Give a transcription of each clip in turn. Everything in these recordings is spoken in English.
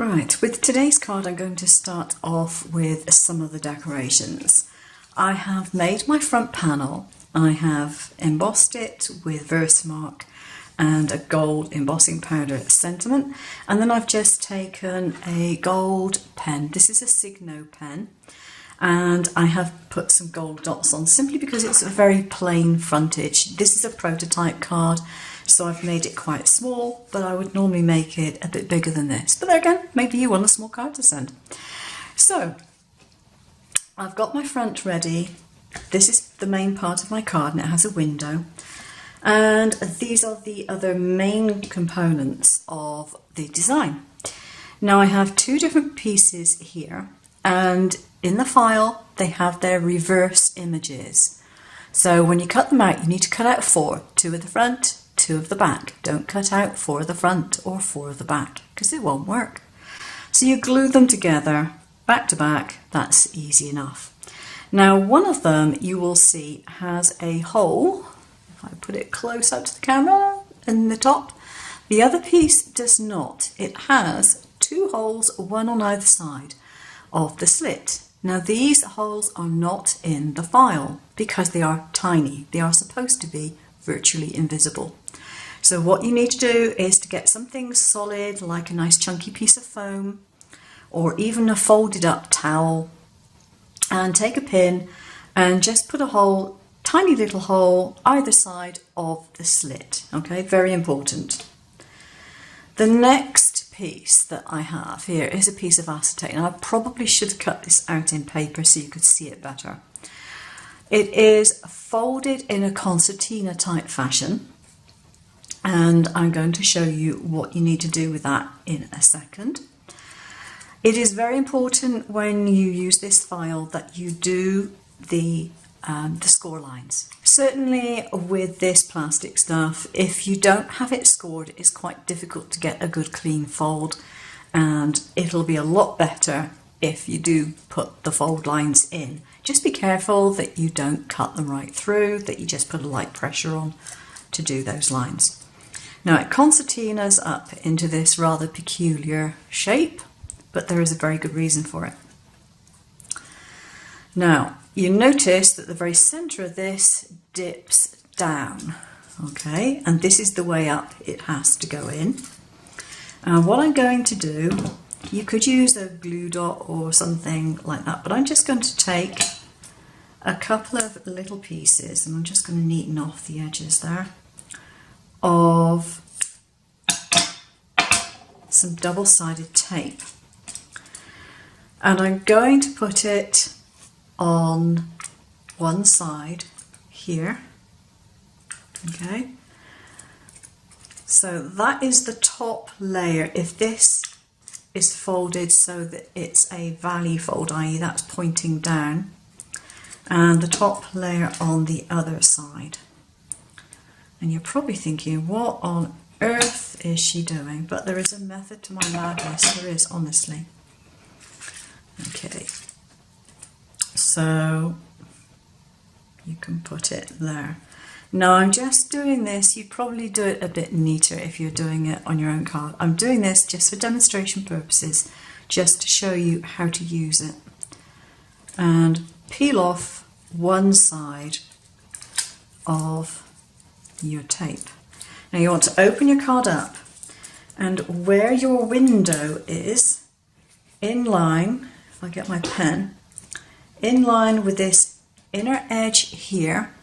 Right, with today's card I'm going to start off with some of the decorations. I have made my front panel. I have embossed it with Versamark and a gold embossing powder sentiment, and then I've just taken a gold pen. This is a Signo pen, and I have put some gold dots on simply because it's a very plain frontage. This is a prototype card, so I've made it quite small, but I would normally make it a bit bigger than this. But there again, maybe you want a small card to send. So I've got my front ready. This is the main part of my card, and it has a window. And these are the other main components of the design. Now I have two different pieces here, and in the file they have their reverse images. So when you cut them out, you need to cut out four, two at the front, two of the back. Don't cut out four of the front or four of the back, because it won't work. So you glue them together back to back. That's easy enough. Now one of them you will see has a hole. If I put it close up to the camera in the top, the other piece does not. It has two holes, one on either side of the slit. Now these holes are not in the file because they are tiny. They are supposed to be virtually invisible. So what you need to do is to get something solid, like a nice chunky piece of foam or even a folded up towel, and take a pin and just put a hole, tiny little hole either side of the slit. Okay, very important. The next piece that I have here is a piece of acetate, and I probably should have cut this out in paper so you could see it better. It is folded in a concertina type fashion, and I'm going to show you what you need to do with that in a second. It is very important when you use this file that you do the score lines. Certainly with this plastic stuff, if you don't have it scored, it's quite difficult to get a good clean fold, and it'll be a lot better if you do put the fold lines in. Just be careful that you don't cut them right through, that you just put a light pressure on to do those lines. Now it concertinas up into this rather peculiar shape, but there is a very good reason for it. Now you notice that the very centre of this dips down, okay, and this is the way up it has to go in. And what I'm going to do, you could use a glue dot or something like that, but I'm just going to take a couple of little pieces, and I'm just going to neaten off the edges there, of some double-sided tape. And I'm going to put it on one side here, okay? So that is the top layer. If this is folded so that it's a valley fold, i.e. that's pointing down, and the top layer on the other side. And you're probably thinking, what on earth is she doing? But there is a method to my madness. There is, honestly. Okay, so you can put it there. Now I'm just doing this. You'd probably do it a bit neater if you're doing it on your own card. I'm doing this just for demonstration purposes, just to show you how to use it. And peel off one side of your tape. Now you want to open your card up, and where your window is, in line, if I get my pen, in line with this inner edge here,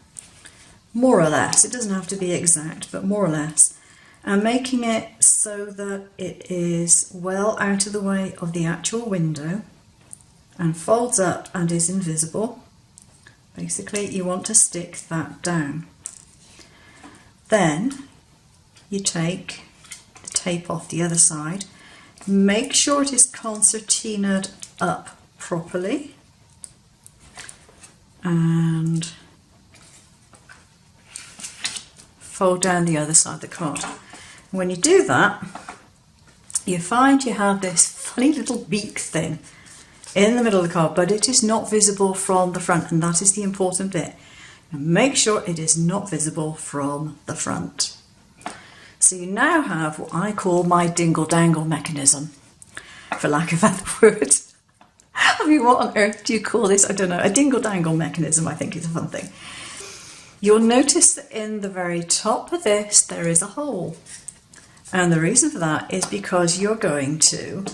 more or less, it doesn't have to be exact, but more or less, and making it so that it is well out of the way of the actual window and folds up and is invisible. Basically, you want to stick that down. Then you take the tape off the other side, make sure it is concertinaed up properly, and fold down the other side of the card. When you do that, you find you have this funny little beak thing in the middle of the card, but it is not visible from the front, and that is the important bit. Make sure it is not visible from the front. So you now have what I call my dingle-dangle mechanism. for lack of other word. I mean, what on earth do you call this? I don't know. A dingle-dangle mechanism, I think, is a fun thing. You'll notice that in the very top of this, there is a hole. And the reason for that is because you're going to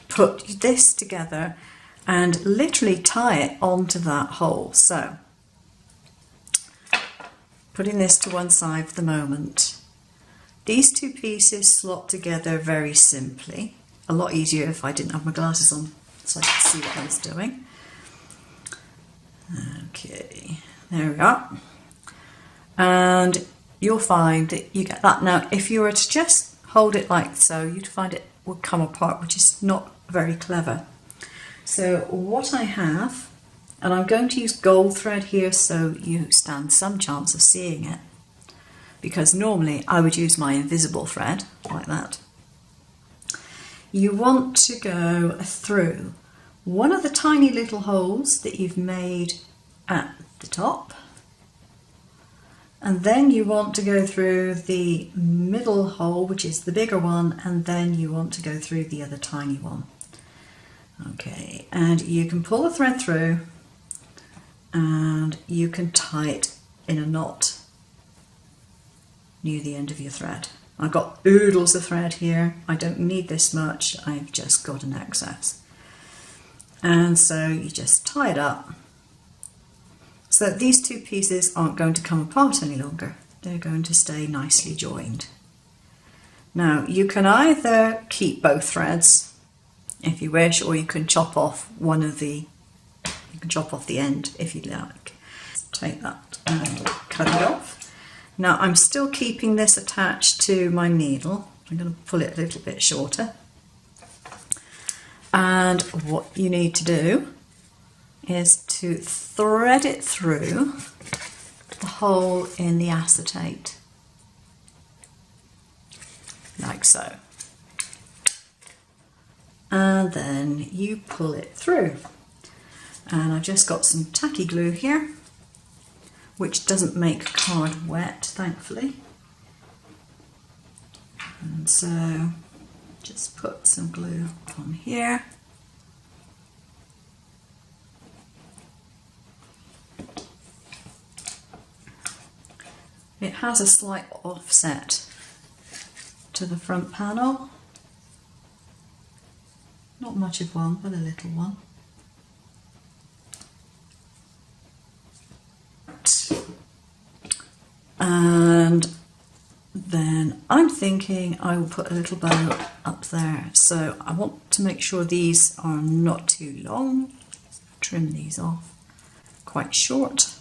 put this together and literally tie it onto that hole. So, putting this to one side for the moment. These two pieces slot together very simply. A lot easier if I didn't have my glasses on so I could see what I was doing. Okay, there we are. And you'll find that you get that. Now, if you were to just hold it like so, you'd find it would come apart, which is not very clever. So what I have, and I'm going to use gold thread here so you stand some chance of seeing it, because normally I would use my invisible thread like that. You want to go through one of the tiny little holes that you've made at the top, and then you want to go through the middle hole, which is the bigger one, and then you want to go through the other tiny one. Okay, and you can pull the thread through and you can tie it in a knot near the end of your thread. I've got oodles of thread here. I don't need this much. I've just got an excess. And so you just tie it up so that these two pieces aren't going to come apart any longer. They're going to stay nicely joined. Now you can either keep both threads if you wish, or you can chop off the end if you like. Take that and cut it off. Now I'm still keeping this attached to my needle. I'm going to pull it a little bit shorter. And what you need to do is to thread it through the hole in the acetate, like so. And then you pull it through. And I've just got some tacky glue here, which doesn't make card wet, thankfully. And so just put some glue on here. It has a slight offset to the front panel. Not much of one, but a little one. And then I'm thinking I will put a little bow up there. So I want to make sure these are not too long. Trim these off quite short.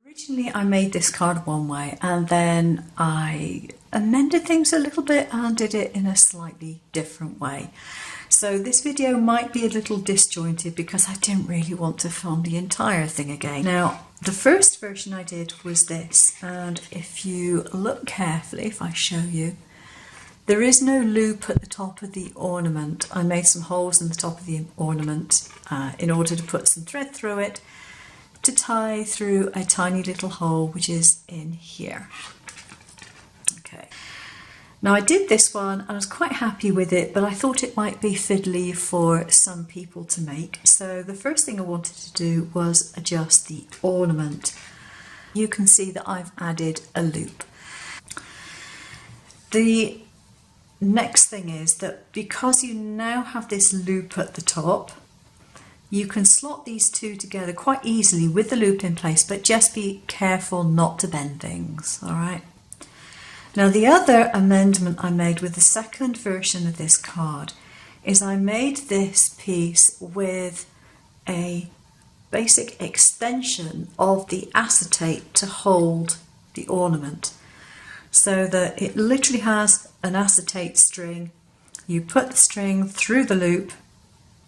Originally I made this card one way, and then I amended things a little bit and did it in a slightly different way. So this video might be a little disjointed because I didn't really want to film the entire thing again. Now, the first version I did was this, and if you look carefully, if I show you, there is no loop at the top of the ornament. I made some holes in the top of the ornament in order to put some thread through it to tie through a tiny little hole which is in here. Okay. Now I did this one and I was quite happy with it, but I thought it might be fiddly for some people to make. So the first thing I wanted to do was adjust the ornament. You can see that I've added a loop. The next thing is that because you now have this loop at the top, you can slot these two together quite easily with the loop in place, but just be careful not to bend things, all right? Now the other amendment I made with the second version of this card is I made this piece with a basic extension of the acetate to hold the ornament, so that it literally has an acetate string. You put the string through the loop,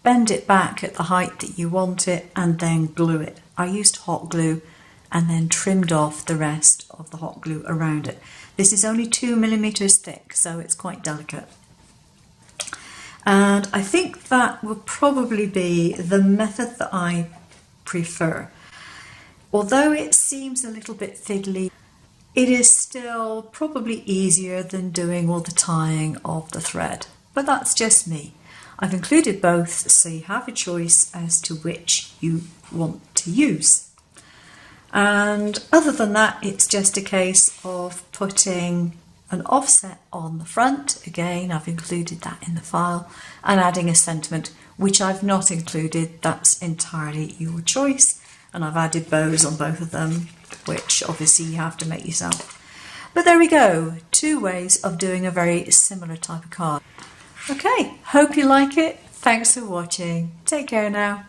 bend it back at the height that you want it, and then glue it. I used hot glue and then trimmed off the rest of the hot glue around it. This is only 2 millimeters thick, so it's quite delicate. And I think that will probably be the method that I prefer. Although it seems a little bit fiddly, it is still probably easier than doing all the tying of the thread, but that's just me. I've included both so you have a choice as to which you want to use. And other than that, it's just a case of putting an offset on the front. Again, I've included that in the file, and adding a sentiment, which I've not included. That's entirely your choice. And I've added bows on both of them, which obviously you have to make yourself. But there we go, 2 ways of doing a very similar type of card. Okay, hope you like it. Thanks for watching. Take care now.